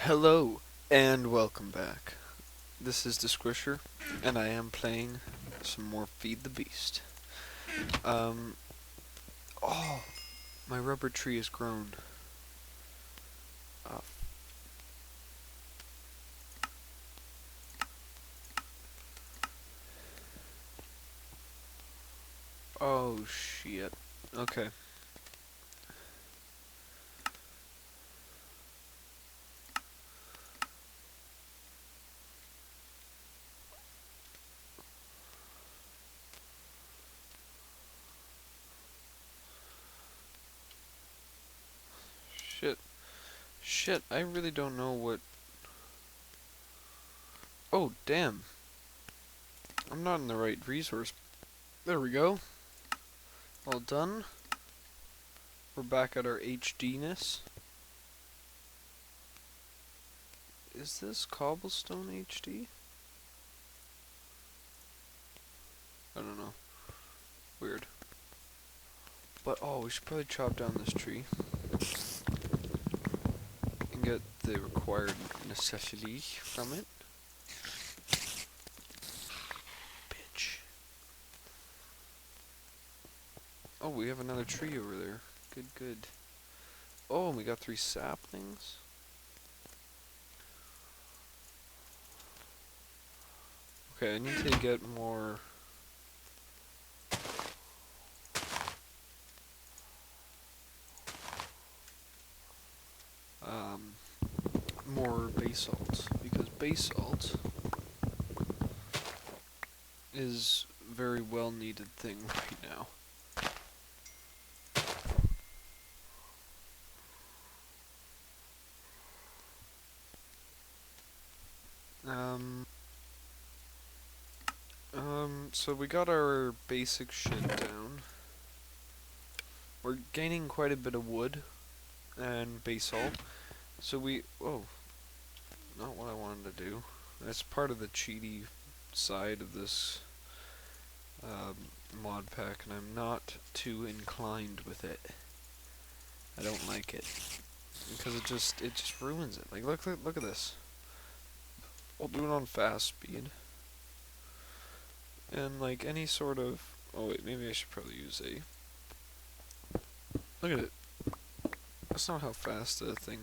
Hello, and welcome back. This is Dskwisher, and I am playing some more Feed the Beast. Um, oh, my rubber tree has grown. Uh, oh, shit. Okay. Shit. Shit, I really don't know what... Oh, damn. I'm not in the right resource. There we go. All done. We're back at our HD-ness. Is this cobblestone HD? I don't know. Weird. But, oh, we should probably chop down this tree and get the required necessity from it. Bitch. Oh, we have another tree over there. Good, good. Oh, and we got 3 saplings. Okay, I need to get more... more basalt, because basalt is a very well needed thing right now. So we got our basic shit down. We're gaining quite a bit of wood and basalt. So we, oh, not what I wanted to do. That's part of the cheaty side of this mod pack, and I'm not too inclined with it. I don't like it because it just ruins it. Like look at this. I'll do it on fast speed, and like any sort of. Oh wait, maybe I should probably use a. Look at it. That's not how fast the thing.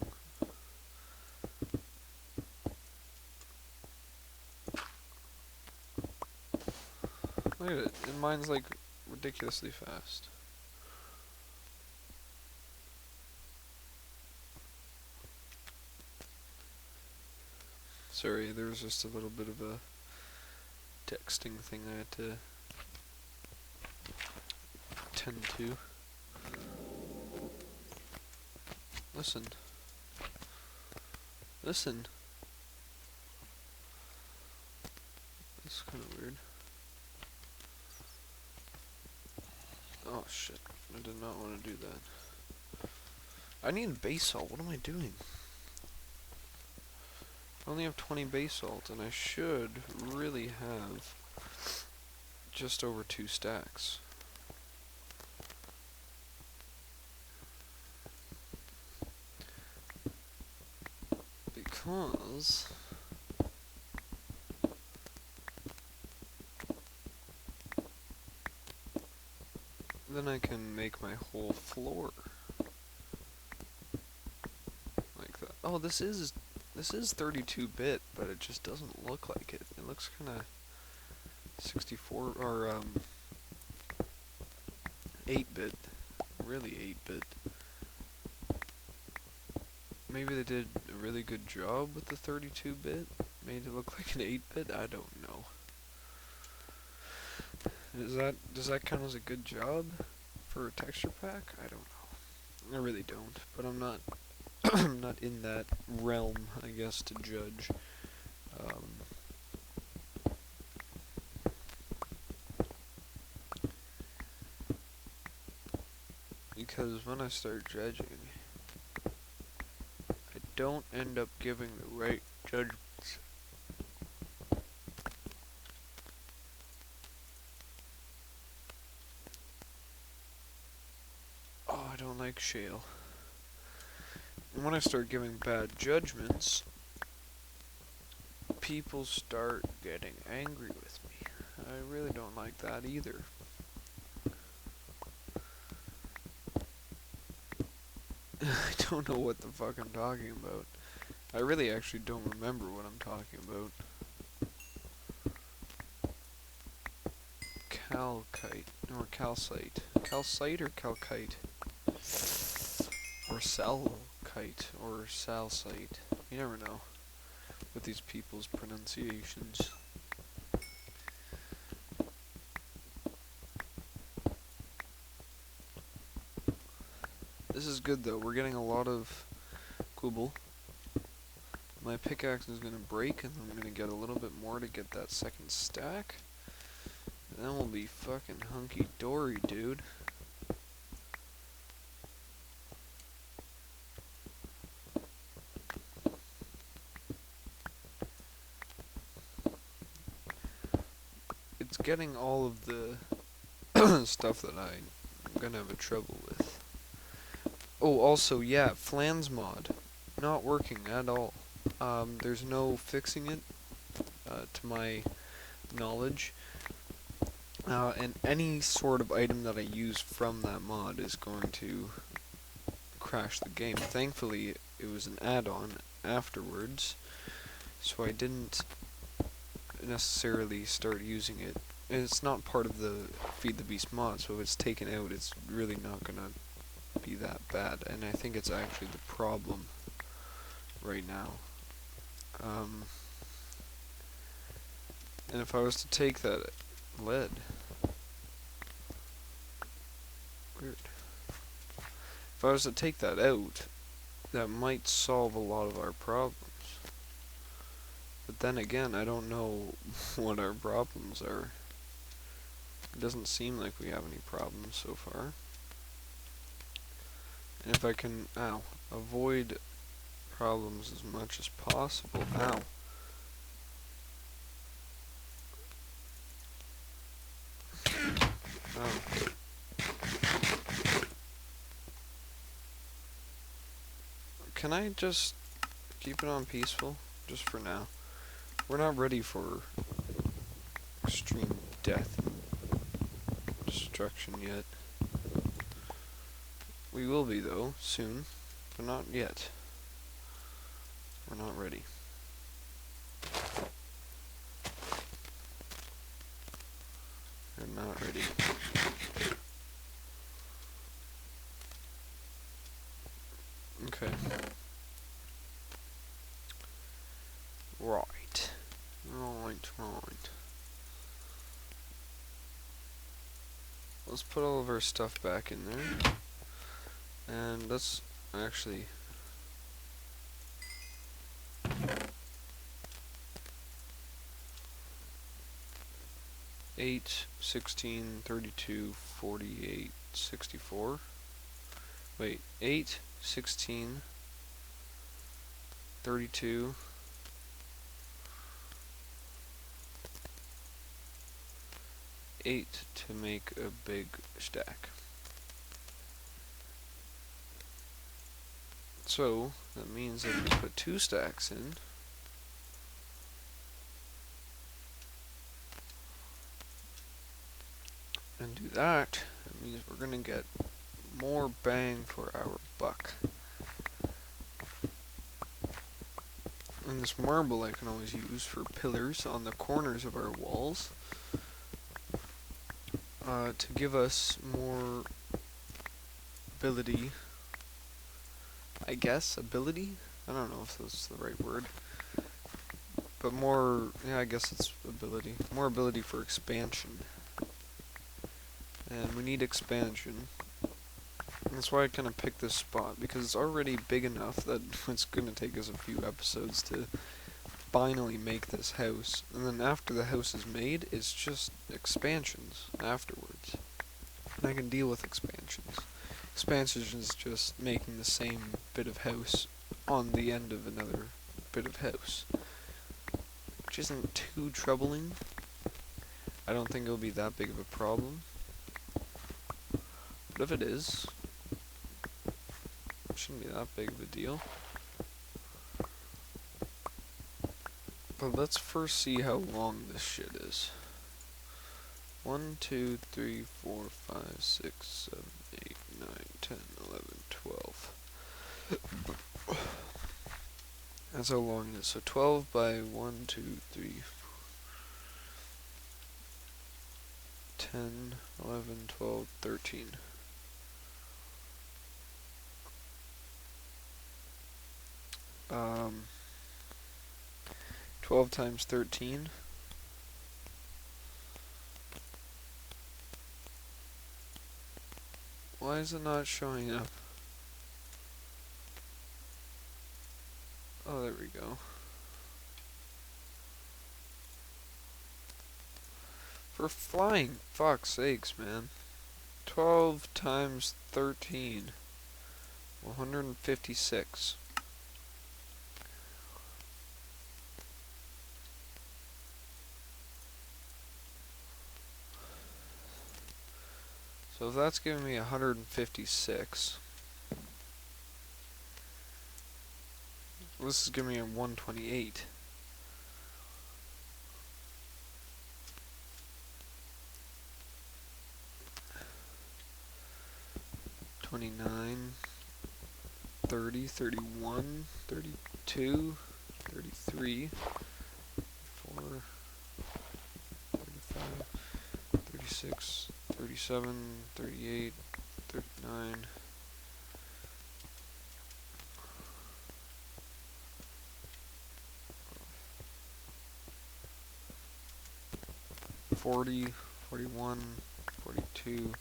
Look at it. And mine's like ridiculously fast. Sorry, there was just a little bit of a texting thing I had to tend to. Listen. Listen. That's kind of weird. Oh shit. I did not want to do that. I need basalt. What am I doing? I only have 20 basalt, and I should really have just over 2 stacks. Because then I can make my whole floor like that. Oh, this is 32-bit, but it just doesn't look like it. It looks kind of 64 or 8-bit, really 8-bit. Maybe they did a really good job with the 32-bit, made it look like an 8-bit. I don't know. Does that count as a good job for a texture pack? I don't know. I really don't, but I'm not I'm not in that realm, I guess, to judge. Because when I start judging, I don't end up giving the right judgments. Oh, I don't like shale. And when I start giving bad judgments, people start getting angry with me. I really don't like that either. I don't know what the fuck I'm talking about. I really actually don't remember what I'm talking about. Calcite, or calcite. Calcite or calcite? Or salkite, or salsite. You never know with these people's pronunciations. This is good though, we're getting a lot of cobble. My pickaxe is gonna break, and I'm gonna get a little bit more to get that second stack. And then we'll be fucking hunky-dory, dude. It's getting all of the stuff that I'm gonna have a trouble with. Oh, also, yeah, Flans mod. Not working at all. There's no fixing it, to my knowledge. And any sort of item that I use from that mod is going to crash the game. Thankfully, it was an add-on afterwards, so I didn't necessarily start using it. And it's not part of the Feed the Beast mod, so if it's taken out, it's really not gonna be that bad. And I think it's actually the problem right now. And if I was to take that lead, weird. If I was to take that out, that might solve a lot of our problems. But then again, I don't know what our problems are. It doesn't seem like we have any problems so far. And if I can, avoid problems as much as possible. Can I just keep it on peaceful? Just for now. We're not ready for extreme death and destruction yet. We will be, though, soon. But not yet. We're not ready. We're not ready. Okay. Right. Let's put all of our stuff back in there. And let's actually... Eight, 16, 32, 48, 64. Wait, 8, 16, 32, 8 to make a big stack. So, that means that we put 2 stacks in. And do that, that means we're gonna get more bang for our buck. And this marble I can always use for pillars on the corners of our walls, to give us more ability. I guess ability? I don't know if that's the right word. But more, yeah, I guess it's ability. More ability for expansion. And we need expansion. And that's why I kind of picked this spot, because it's already big enough that it's going to take us a few episodes to finally make this house. And then after the house is made, it's just expansions afterwards. And I can deal with expansions. Expansions is just making the same bit of house on the end of another bit of house, which isn't too troubling. I don't think it'll be that big of a problem. But if it is, it shouldn't be that big of a deal. But let's first see how long this shit is. 1, 2, 3, 4, 5, 6, 7, 8, 9, 10, 11, 12. That's how long it is. So 12 by 1, 2, 3, 10, 11, 12, 13. 12 times 13. Why is it not showing up? Oh, there we go. For flying fuck's sakes, man. 12 times 13. 156. So if that's giving me 156, this is giving me a 128. $29, $30, $31, $32, $33, $34, $35, $36, $37, $38, $39. $40, $41, $42,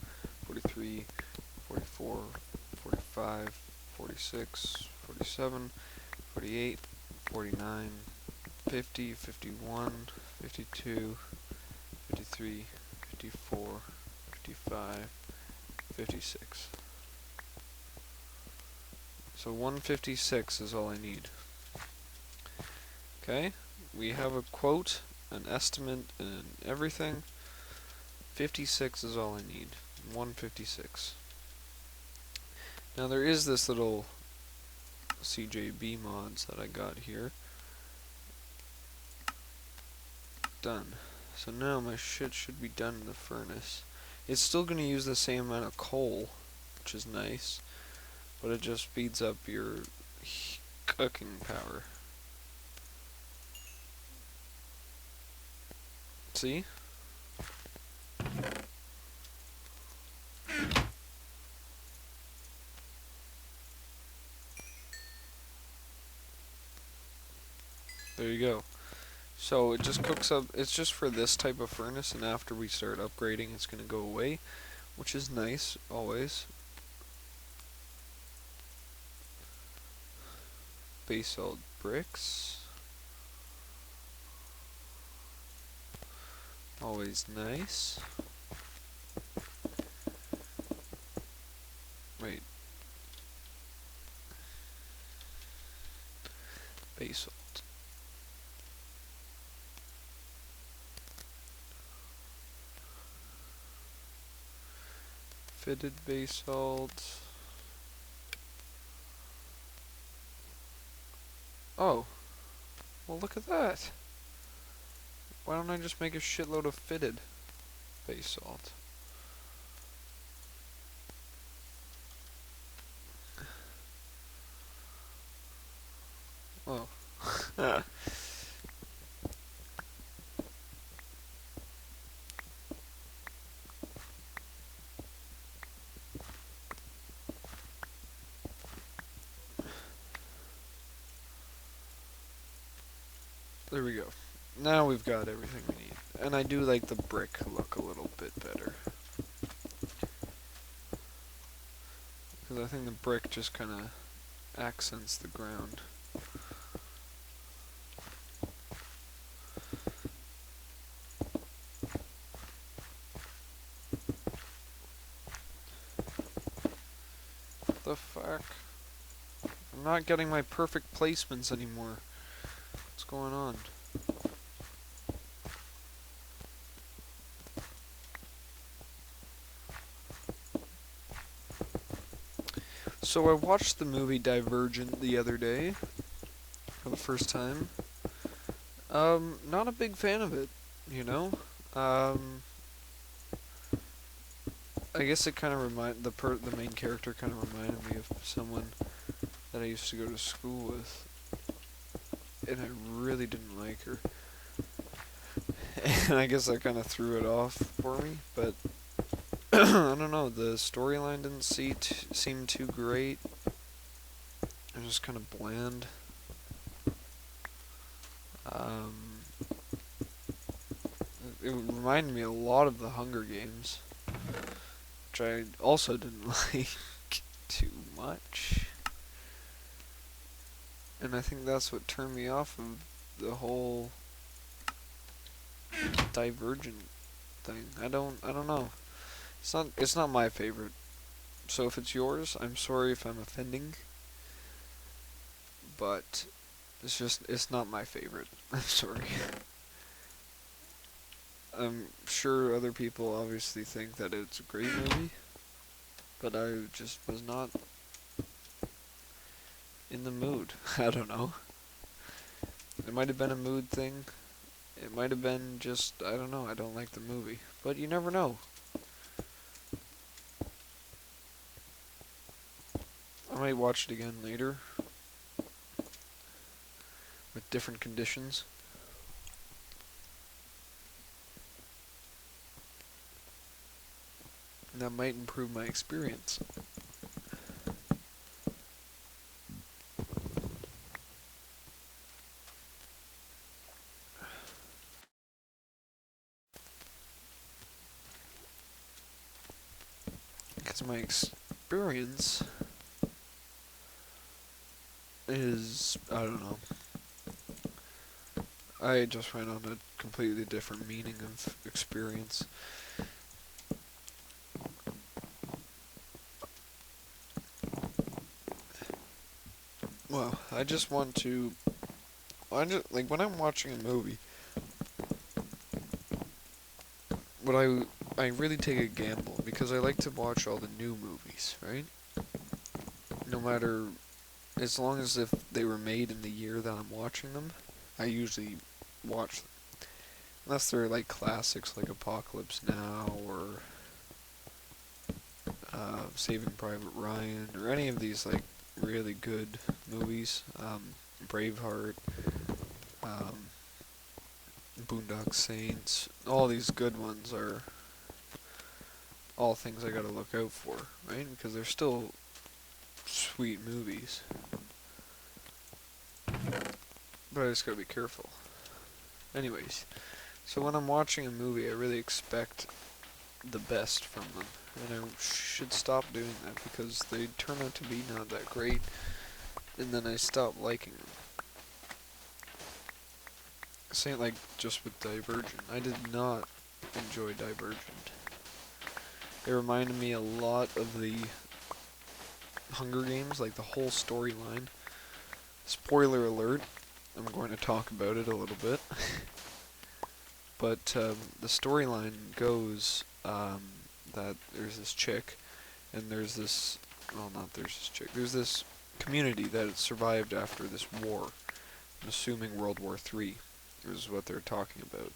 $43, $44, $45, $46, $47, $48, $49, $50, $51, $52, $53, $54, $55, $56. So 156 is all I need. Okay, we have a quote, an estimate, and everything. 56 is all I need. 156. Now there is this little CJB mods that I got here. Done. So now my shit should be done in the furnace. It's still going to use the same amount of coal, which is nice, but it just speeds up your cooking power. See? There you go. So it just cooks up, it's just for this type of furnace, and after we start upgrading it's going to go away, which is nice, always. Basalt bricks. Always nice. Wait. Basalt. Fitted basalt. Oh. Well, look at that. Why don't I just make a shitload of fitted basalt? Oh. There we go. Now we've got everything we need. And I do like the brick look a little bit better. Because I think the brick just kind of accents the ground. What the fuck? I'm not getting my perfect placements anymore. What's going on? So I watched the movie Divergent the other day for the first time. Not a big fan of it, you know? Um, I guess it kind of the main character kind of reminded me of someone that I used to go to school with, and I really didn't like her. And I guess that kind of threw it off for me, but I don't know, the storyline didn't seem too great. It was just kind of bland. Um, it reminded me a lot of the Hunger Games, which I also didn't like too much. And I think that's what turned me off of the whole Divergent thing. I don't know. It's not my favorite. So if it's yours, I'm sorry if I'm offending, but it's not my favorite. I'm sorry. I'm sure other people obviously think that it's a great movie, but I just was not in the mood. I don't know. It might have been a mood thing. It might have been just, I don't know, I don't like the movie. But you never know. I might watch it again later with different conditions. And that might improve my experience. Because my experience is, I don't know. I just went on a completely different meaning of experience. Well, I just want to, like when I'm watching a movie, what I really take a gamble because I like to watch all the new movies, right? No matter, as long as if they were made in the year that I'm watching them, I usually watch them. Unless they're like classics like Apocalypse Now or Saving Private Ryan or any of these like really good movies, Braveheart, um, Boondock Saints, all these good ones are all things I gotta look out for, right? Because they're still sweet movies. But I just gotta be careful. Anyways, so when I'm watching a movie, I really expect the best from them. And I should stop doing that because they turn out to be not that great, and then I stop liking them. Same like just with Divergent. I did not enjoy Divergent. It reminded me a lot of the Hunger Games, like the whole storyline. Spoiler alert, I'm going to talk about it a little bit. But the storyline goes that there's this chick, and there's this, well, not there's this chick, there's this community that survived after this war. I'm assuming World War III is what they're talking about.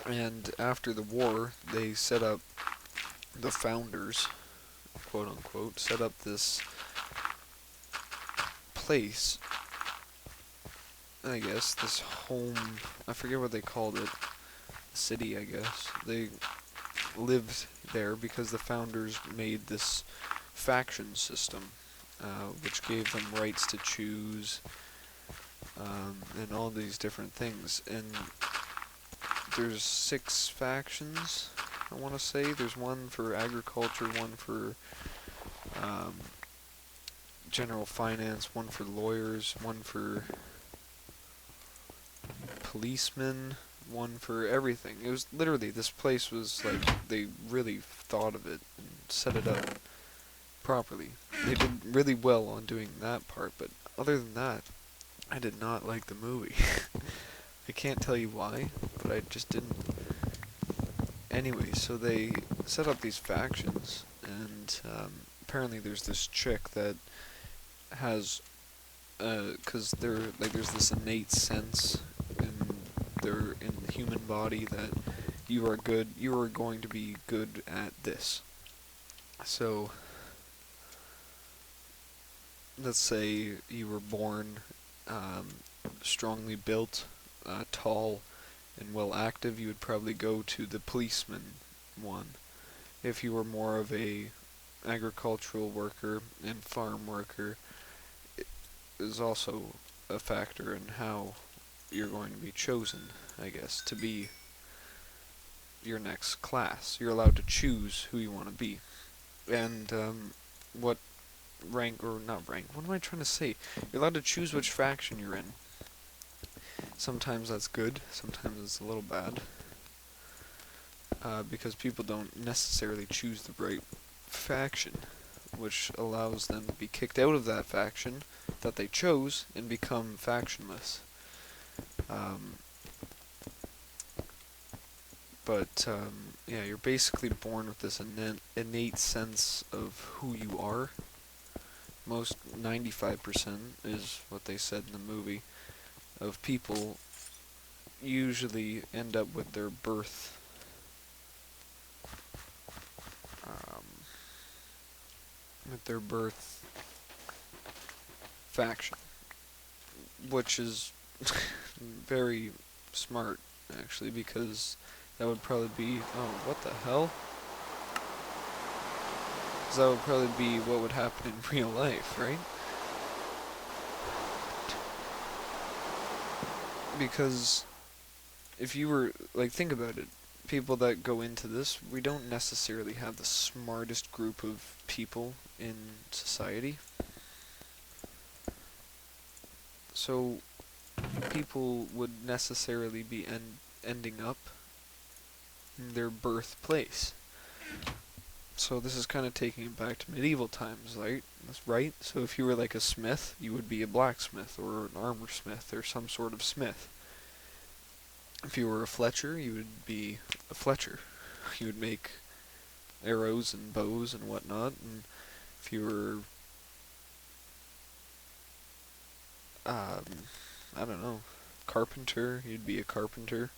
And after the war, they set up, the founders, quote unquote, set up this place, I guess, this home, I forget what they called it, city, I guess. They lived there because the founders made this faction system, which gave them rights to choose, and all these different things. And there's 6 factions, I want to say. There's one for agriculture, one for general finance, one for lawyers, one for policemen, one for everything. It was literally, this place was like, they really thought of it and set it up properly. They did really well on doing that part, but other than that, I did not like the movie. I can't tell you why, but I just didn't. Anyway, so they set up these factions, and apparently there's this chick that has 'cause there's this innate sense in the human body that you are good, you are going to be good at this. So, let's say you were born strongly built, tall, and well active, you would probably go to the policeman one. If you were more of a agricultural worker and farm worker, it is also a factor in how you're going to be chosen, I guess, to be your next class. You're allowed to choose who you want to be. And what rank, or not rank, what am I trying to say? You're allowed to choose which faction you're in. Sometimes that's good, sometimes it's a little bad. Because people don't necessarily choose the right faction, which allows them to be kicked out of that faction that they chose and become factionless. Yeah, you're basically born with this innate sense of who you are. Most 95% is what they said in the movie of people usually end up with their birth faction, which is very smart actually, because that would probably be, oh, what the hell? 'Cause that would probably be what would happen in real life, right? Because if you were, like, think about it, people that go into this, we don't necessarily have the smartest group of people in society. So people would necessarily be ending up in their birthplace. So this is kind of taking it back to medieval times, right? That's right. So if you were like a smith, you would be a blacksmith or an armor smith or some sort of smith. If you were a fletcher, you would be a fletcher. You would make arrows and bows and whatnot. And if you were, I don't know, carpenter, you'd be a carpenter.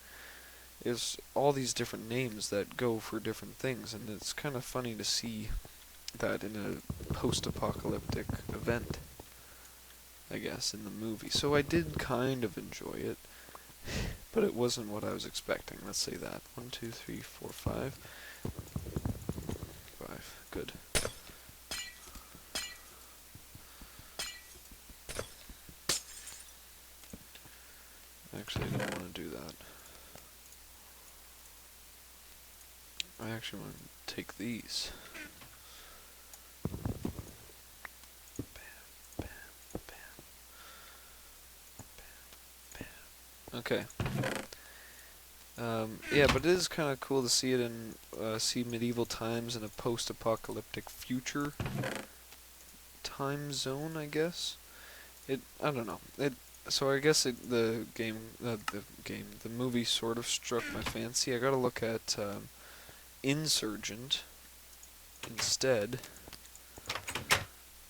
Is all these different names that go for different things, and it's kind of funny to see that in a post-apocalyptic event, I guess, in the movie. So I did kind of enjoy it, but it wasn't what I was expecting, let's say that. 1, 2, 3, 4, 5. 5, good. Actually, I didn't want to do that. I actually want to take these. Bam, bam, bam, bam. Okay. Yeah, but it is kind of cool to see it in, see medieval times in a post-apocalyptic future time zone, I guess. I don't know. So I guess the movie sort of struck my fancy. I gotta look at, Insurgent instead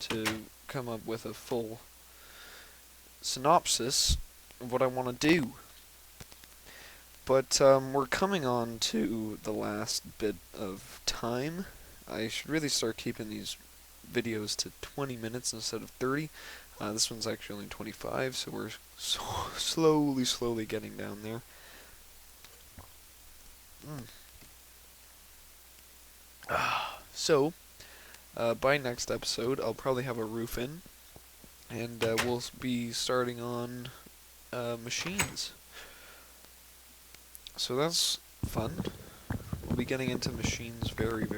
to come up with a full synopsis of what I want to do. But we're coming on to the last bit of time. I should really start keeping these videos to 20 minutes instead of 30. This one's actually only 25, so we're slowly getting down there. So, by next episode, I'll probably have a roof in, and we'll be starting on machines. So that's fun. We'll be getting into machines very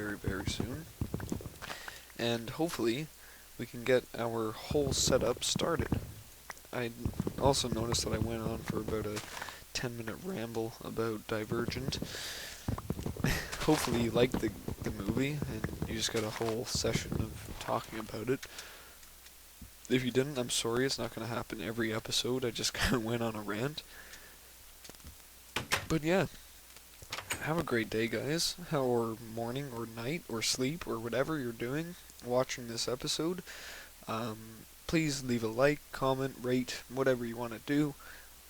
soon, and hopefully we can get our whole setup started. I also noticed that I went on for about a 10-minute ramble about Divergent. Hopefully you liked the movie, and you just got a whole session of talking about it. If you didn't, I'm sorry, it's not going to happen every episode. I just kind of went on a rant. But yeah, have a great day, guys, or morning, or night, or sleep, or whatever you're doing watching this episode. please leave a like, comment, rate, whatever you want to do,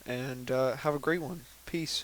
and have a great one. Peace.